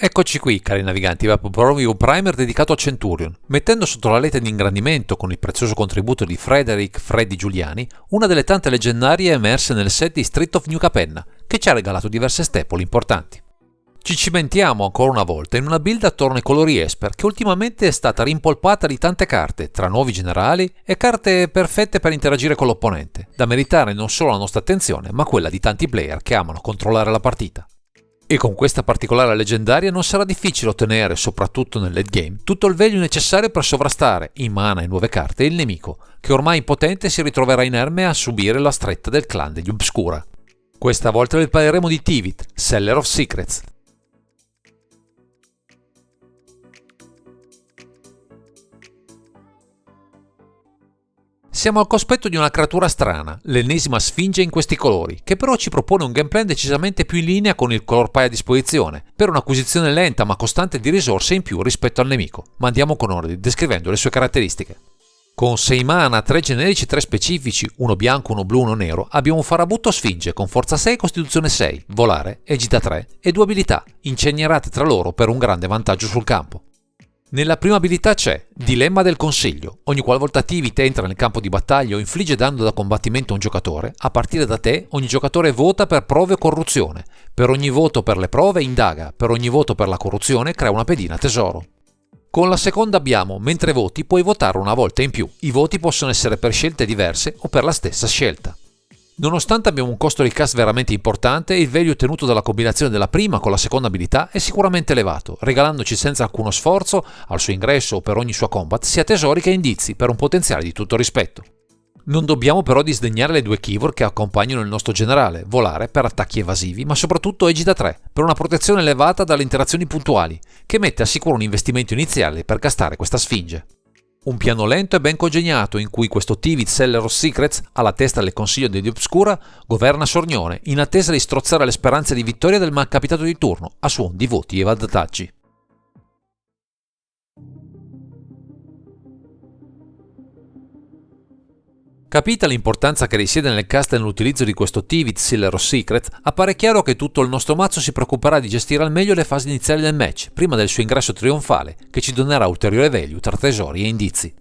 Eccoci qui, cari naviganti, vi proporrò un primer dedicato a Centurion, mettendo sotto la lente di ingrandimento con il prezioso contributo di Freddy Giuliani, una delle tante leggendarie emerse nel set di Street of New Capenna, che ci ha regalato diverse stepole importanti. Ci cimentiamo ancora una volta in una build attorno ai colori Esper, che ultimamente è stata rimpolpata di tante carte, tra nuovi generali e carte perfette per interagire con l'opponente, da meritare non solo la nostra attenzione, ma quella di tanti player che amano controllare la partita. E con questa particolare leggendaria non sarà difficile ottenere, soprattutto nel late game, tutto il value necessario per sovrastare, in mana e nuove carte, il nemico, che ormai impotente si ritroverà inerme a subire la stretta del clan degli Obscura. Questa volta vi parleremo di Tivit, Seller of Secrets. Siamo al cospetto di una creatura strana, l'ennesima sfinge in questi colori, che però ci propone un gameplay decisamente più in linea con il color pie a disposizione, per un'acquisizione lenta ma costante di risorse in più rispetto al nemico, ma andiamo con ordine, descrivendo le sue caratteristiche. Con 6 mana, 3 generici e 3 specifici, uno bianco, uno blu, uno nero, abbiamo un farabutto sfinge con forza 6 e costituzione 6, volare, agita 3 e 2 abilità, incenerate tra loro per un grande vantaggio sul campo. Nella prima abilità c'è Dilemma del Consiglio. Ogni qualvolta Tivit entra nel campo di battaglia o infligge danno da combattimento a un giocatore, a partire da te ogni giocatore vota per prove o corruzione. Per ogni voto per le prove indaga, per ogni voto per la corruzione crea una pedina tesoro. Con la seconda abbiamo Mentre voti puoi votare una volta in più. I voti possono essere per scelte diverse o per la stessa scelta. Nonostante abbiamo un costo di cast veramente importante, il value ottenuto dalla combinazione della prima con la seconda abilità è sicuramente elevato, regalandoci senza alcuno sforzo, al suo ingresso o per ogni sua combat, sia tesori che indizi per un potenziale di tutto rispetto. Non dobbiamo però disdegnare le due keyword che accompagnano il nostro generale, volare per attacchi evasivi, ma soprattutto Egida 3, per una protezione elevata dalle interazioni puntuali, che mette a sicuro un investimento iniziale per castare questa sfinge. Un piano lento e ben congegnato in cui questo Tivit Seller of Secrets, alla testa del Consiglio degli Obscura, governa Sornione, in attesa di strozzare le speranze di vittoria del malcapitato di turno, a suon di voti e vantaggi. Capita l'importanza che risiede nel cast e nell'utilizzo di questo Tivit Seller of Secrets, appare chiaro che tutto il nostro mazzo si preoccuperà di gestire al meglio le fasi iniziali del match, prima del suo ingresso trionfale, che ci donerà ulteriore value tra tesori e indizi.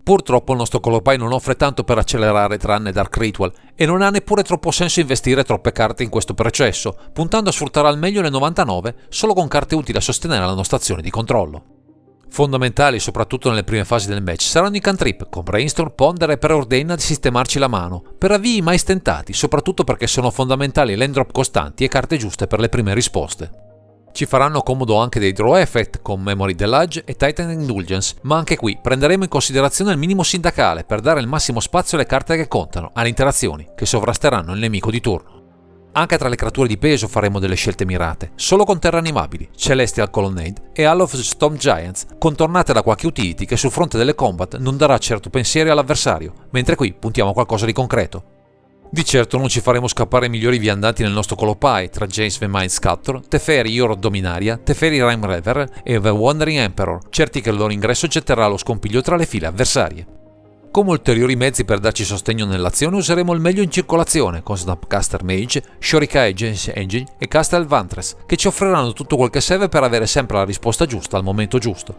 Purtroppo il nostro color pie non offre tanto per accelerare tranne Dark Ritual, e non ha neppure troppo senso investire troppe carte in questo processo, puntando a sfruttare al meglio le 99 solo con carte utili a sostenere la nostra azione di controllo. Fondamentali, soprattutto nelle prime fasi del match, saranno i cantrip, con Brainstorm, Ponder e Preordain di sistemarci la mano, per avvii mai stentati, soprattutto perché sono fondamentali land drop costanti e carte giuste per le prime risposte. Ci faranno comodo anche dei draw effect, con Memory Delage e Titan Indulgence, ma anche qui prenderemo in considerazione il minimo sindacale per dare il massimo spazio alle carte che contano, alle interazioni, che sovrasteranno il nemico di turno. Anche tra le creature di peso faremo delle scelte mirate, solo con terre animabili, Celestial Colonnade e Hall of Storm Giants, contornate da qualche utility che sul fronte delle combat non darà certo pensieri all'avversario, mentre qui puntiamo a qualcosa di concreto. Di certo non ci faremo scappare i migliori viandanti nel nostro color pie, tra James the Mind Sculptor, Teferi Yorod Dominaria, Teferi Rime Reverer e The Wandering Emperor, certi che il loro ingresso getterà lo scompiglio tra le file avversarie. Come ulteriori mezzi per darci sostegno nell'azione useremo il meglio in circolazione con Snapcaster Mage, Shurikai Agency Engine e Castle Vantress, che ci offriranno tutto quel che serve per avere sempre la risposta giusta al momento giusto.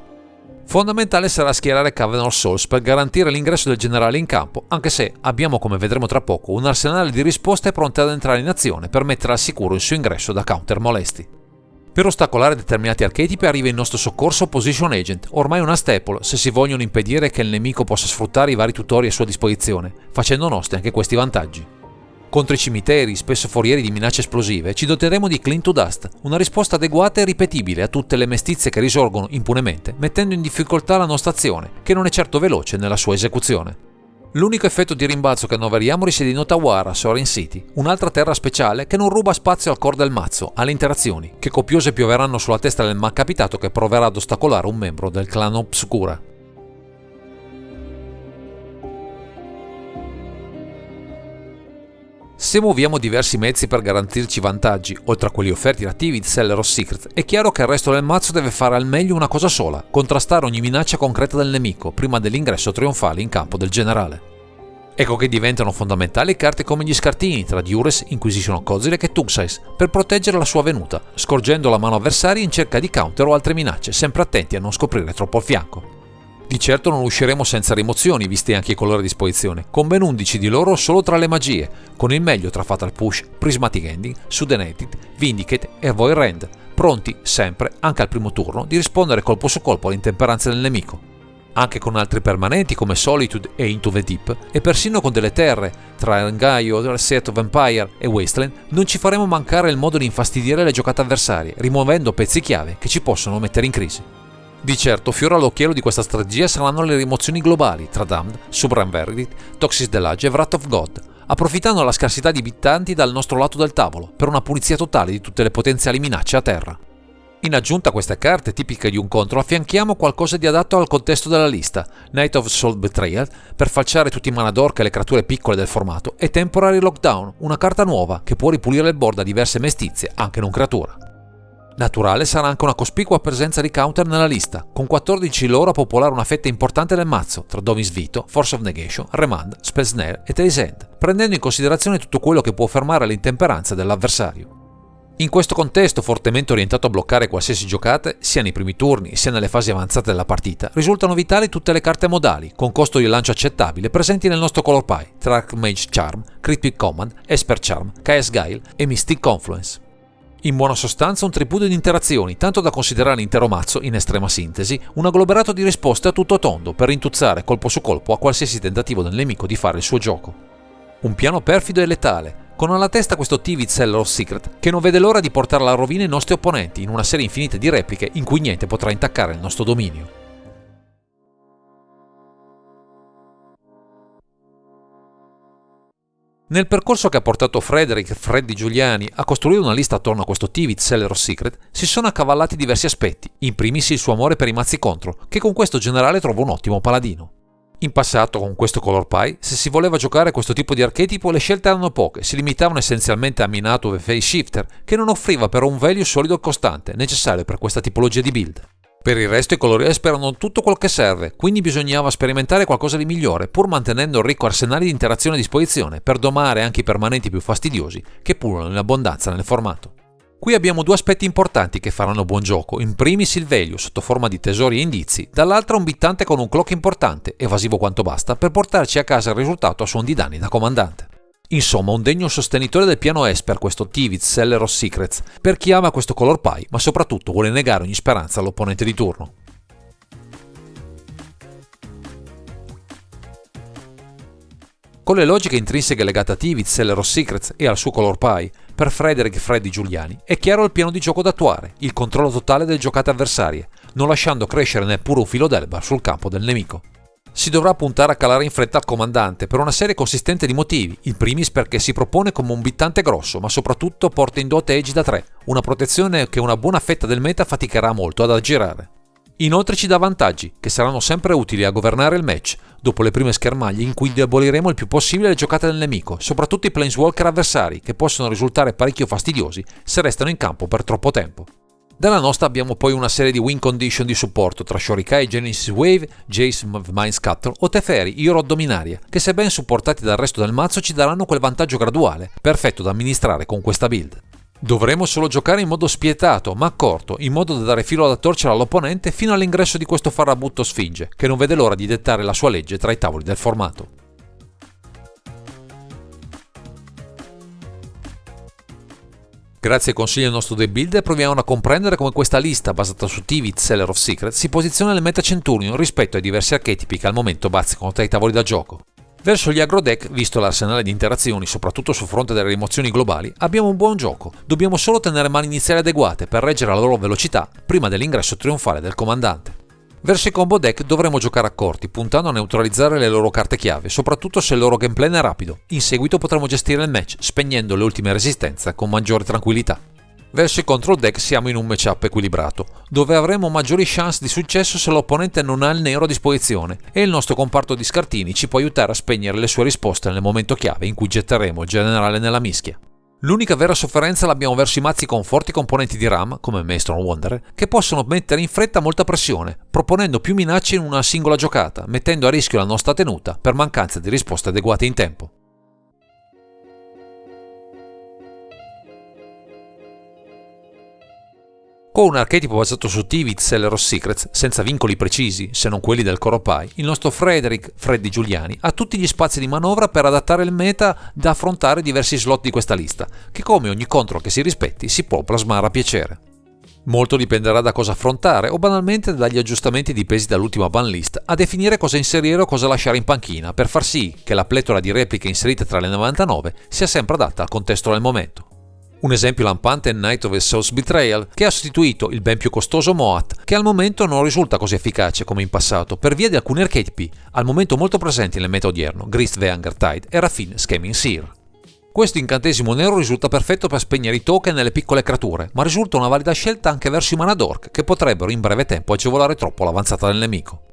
Fondamentale sarà schierare Coven of Souls per garantire l'ingresso del generale in campo, anche se abbiamo, come vedremo tra poco, un arsenale di risposte pronte ad entrare in azione per mettere al sicuro il suo ingresso da counter molesti. Per ostacolare determinati archetipi arriva in nostro soccorso Position Agent, ormai una staple se si vogliono impedire che il nemico possa sfruttare i vari tutori a sua disposizione, facendo nostri anche questi vantaggi. Contro i cimiteri, spesso forieri di minacce esplosive, ci doteremo di Clean to Dust, una risposta adeguata e ripetibile a tutte le mestizie che risorgono impunemente, mettendo in difficoltà la nostra azione, che non è certo veloce nella sua esecuzione. L'unico effetto di rimbalzo che annoveriamo risiede in Otawara, Sorin City, un'altra terra speciale che non ruba spazio al core del mazzo, alle interazioni, che copiose pioveranno sulla testa del malcapitato che proverà ad ostacolare un membro del clan Obscura. Se muoviamo diversi mezzi per garantirci vantaggi, oltre a quelli offerti da Tivit Seller of Secrets, è chiaro che il resto del mazzo deve fare al meglio una cosa sola: contrastare ogni minaccia concreta del nemico prima dell'ingresso trionfale in campo del generale. Ecco che diventano fondamentali carte come gli scartini tra Duress, Inquisition of Kozilek e Tugsize per proteggere la sua venuta, scorgendo la mano avversaria in cerca di counter o altre minacce, sempre attenti a non scoprire troppo il fianco. Di certo non usciremo senza rimozioni, visti anche i colori a disposizione, con ben 11 di loro solo tra le magie, con il meglio tra Fatal Push, Prismatic Ending, Sudden-Edit, Vindicate e Void Rend, pronti, sempre, anche al primo turno, di rispondere colpo su colpo alle intemperanze del nemico. Anche con altri permanenti come Solitude e Into the Deep, e persino con delle terre, tra Ngaio, Set of Empire e Wasteland, non ci faremo mancare il modo di infastidire le giocate avversarie, rimuovendo pezzi chiave che ci possono mettere in crisi. Di certo, fiore all'occhiello di questa strategia saranno le rimozioni globali tra Damned, Supreme Verdict, Toxic Delage e Wrath of God, approfittando della scarsità di abitanti dal nostro lato del tavolo, per una pulizia totale di tutte le potenziali minacce a terra. In aggiunta a queste carte tipiche di un contro affianchiamo qualcosa di adatto al contesto della lista, Night of Soul Betrayal per falciare tutti i mana d'orca e le creature piccole del formato, e Temporary Lockdown, una carta nuova che può ripulire il board a diverse mestizie, anche non creatura. Naturale sarà anche una cospicua presenza di counter nella lista, con 14 loro a popolare una fetta importante del mazzo, tra Dovin's Veto, Force of Negation, Remand, Spell Snare e Trace End, prendendo in considerazione tutto quello che può fermare l'intemperanza dell'avversario. In questo contesto fortemente orientato a bloccare qualsiasi giocata, sia nei primi turni sia nelle fasi avanzate della partita, risultano vitali tutte le carte modali, con costo di lancio accettabile, presenti nel nostro color pie, tra Archmage Charm, Cryptic Command, Esper Charm, Chaos Guile e Mystic Confluence. In buona sostanza un tripudio di interazioni, tanto da considerare l'intero mazzo, in estrema sintesi, un agglomerato di risposte a tutto tondo per rintuzzare colpo su colpo a qualsiasi tentativo del nemico di fare il suo gioco. Un piano perfido e letale, con alla testa questo Tivit Seller of Secret che non vede l'ora di portare alla rovina i nostri opponenti in una serie infinita di repliche in cui niente potrà intaccare il nostro dominio. Nel percorso che ha portato Freddy Giuliani a costruire una lista attorno a questo Tivit Seller of Secret, si sono accavallati diversi aspetti, in primis il suo amore per i mazzi contro, che con questo generale trova un ottimo paladino. In passato, con questo color pie, se si voleva giocare questo tipo di archetipo le scelte erano poche, si limitavano essenzialmente a Minato e Face Shifter, che non offriva però un value solido e costante, necessario per questa tipologia di build. Per il resto i colori esper erano tutto quel che serve, quindi bisognava sperimentare qualcosa di migliore, pur mantenendo il ricco arsenale di interazione a disposizione, per domare anche i permanenti più fastidiosi, che pullulano in abbondanza nel formato. Qui abbiamo due aspetti importanti che faranno buon gioco, in primis il value sotto forma di tesori e indizi, dall'altra un bittante con un clock importante, evasivo quanto basta, per portarci a casa il risultato a suon di danni da comandante. Insomma, un degno sostenitore del piano Esper, questo Tivit Seller of Secrets, per chi ama questo color pie, ma soprattutto vuole negare ogni speranza all'opponente di turno. Con le logiche intrinseche legate a Tivit Seller of Secrets e al suo color pie, per Freddy Giuliani, è chiaro il piano di gioco da attuare, il controllo totale delle giocate avversarie, non lasciando crescere neppure un filo d'erba sul campo del nemico. Si dovrà puntare a calare in fretta il comandante per una serie consistente di motivi, in primis perché si propone come un bittante grosso, ma soprattutto porta in dote Age da 3, una protezione che una buona fetta del meta faticherà molto ad aggirare. Inoltre ci dà vantaggi, che saranno sempre utili a governare il match, dopo le prime schermaglie in cui deboliremo il più possibile le giocate del nemico, soprattutto i planeswalker avversari, che possono risultare parecchio fastidiosi se restano in campo per troppo tempo. Dalla nostra abbiamo poi una serie di win condition di supporto tra Shorikai Genesis Wave, Jace Mindscatter o Teferi Hero Dominaria, che se ben supportati dal resto del mazzo ci daranno quel vantaggio graduale, perfetto da amministrare con questa build. Dovremo solo giocare in modo spietato, ma accorto, in modo da dare filo alla torcere all'opponente fino all'ingresso di questo farabutto Sfinge, che non vede l'ora di dettare la sua legge tra i tavoli del formato. Grazie ai consigli del nostro The Builder proviamo a comprendere come questa lista basata su Tivit Seller of Secrets si posiziona nel meta Centurion rispetto ai diversi archetipi che al momento bazzicano tra i tavoli da gioco. Verso gli agro deck, visto l'arsenale di interazioni, soprattutto sul fronte delle rimozioni globali, abbiamo un buon gioco, dobbiamo solo tenere mani iniziali adeguate per reggere la loro velocità prima dell'ingresso trionfale del comandante. Verso i combo deck dovremo giocare accorti, puntando a neutralizzare le loro carte chiave, soprattutto se il loro gameplay è rapido. In seguito potremo gestire il match, spegnendo le ultime resistenze con maggiore tranquillità. Verso i control deck siamo in un matchup equilibrato, dove avremo maggiori chance di successo se l'opponente non ha il nero a disposizione, e il nostro comparto di scartini ci può aiutare a spegnere le sue risposte nel momento chiave in cui getteremo il generale nella mischia. L'unica vera sofferenza l'abbiamo verso i mazzi con forti componenti di RAM, come Maelstrom Wanderer, che possono mettere in fretta molta pressione, proponendo più minacce in una singola giocata, mettendo a rischio la nostra tenuta per mancanza di risposte adeguate in tempo. Con un archetipo basato su Tivit Celleros Secrets, senza vincoli precisi, se non quelli del Coropai, il nostro Freddy Giuliani ha tutti gli spazi di manovra per adattare il meta da affrontare diversi slot di questa lista, che come ogni control che si rispetti si può plasmare a piacere. Molto dipenderà da cosa affrontare o banalmente dagli aggiustamenti dipesi dall'ultima ban list a definire cosa inserire o cosa lasciare in panchina per far sì che la pletora di repliche inserite tra le 99 sia sempre adatta al contesto del momento. Un esempio lampante è Night of the Souls Betrayal, che ha sostituito il ben più costoso Moat, che al momento non risulta così efficace come in passato per via di alcuni archetipi, al momento molto presenti nel meta odierno, Grist the Hungertide e Raffin Scheming Seer. Questo incantesimo nero risulta perfetto per spegnere i token nelle piccole creature, ma risulta una valida scelta anche verso i mana dork, che potrebbero in breve tempo agevolare troppo l'avanzata del nemico.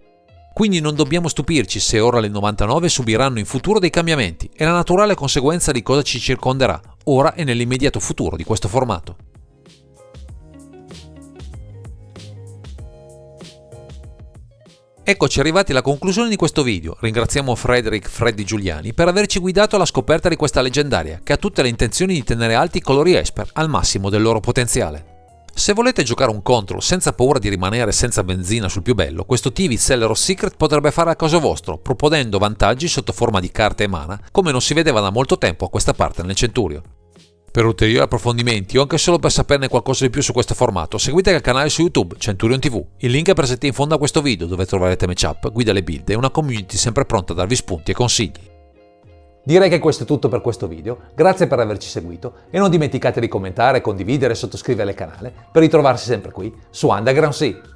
Quindi non dobbiamo stupirci se ora le 99 subiranno in futuro dei cambiamenti, è la naturale conseguenza di cosa ci circonderà, ora e nell'immediato futuro di questo formato. Eccoci arrivati alla conclusione di questo video, ringraziamo Freddy Giuliani per averci guidato alla scoperta di questa leggendaria, che ha tutte le intenzioni di tenere alti i colori Esper al massimo del loro potenziale. Se volete giocare un control senza paura di rimanere senza benzina sul più bello, questo Tivit Celleros Secret potrebbe fare a caso vostro, proponendo vantaggi sotto forma di carte e mana, come non si vedeva da molto tempo a questa parte nel Centurio. Per ulteriori approfondimenti o anche solo per saperne qualcosa di più su questo formato, seguite il canale su YouTube Centurion TV. Il link è presente in fondo a questo video, dove troverete matchup, guide alle build e una community sempre pronta a darvi spunti e consigli. Direi che questo è tutto per questo video, grazie per averci seguito e non dimenticate di commentare, condividere e sottoscrivere il canale per ritrovarsi sempre qui su Underground Sea.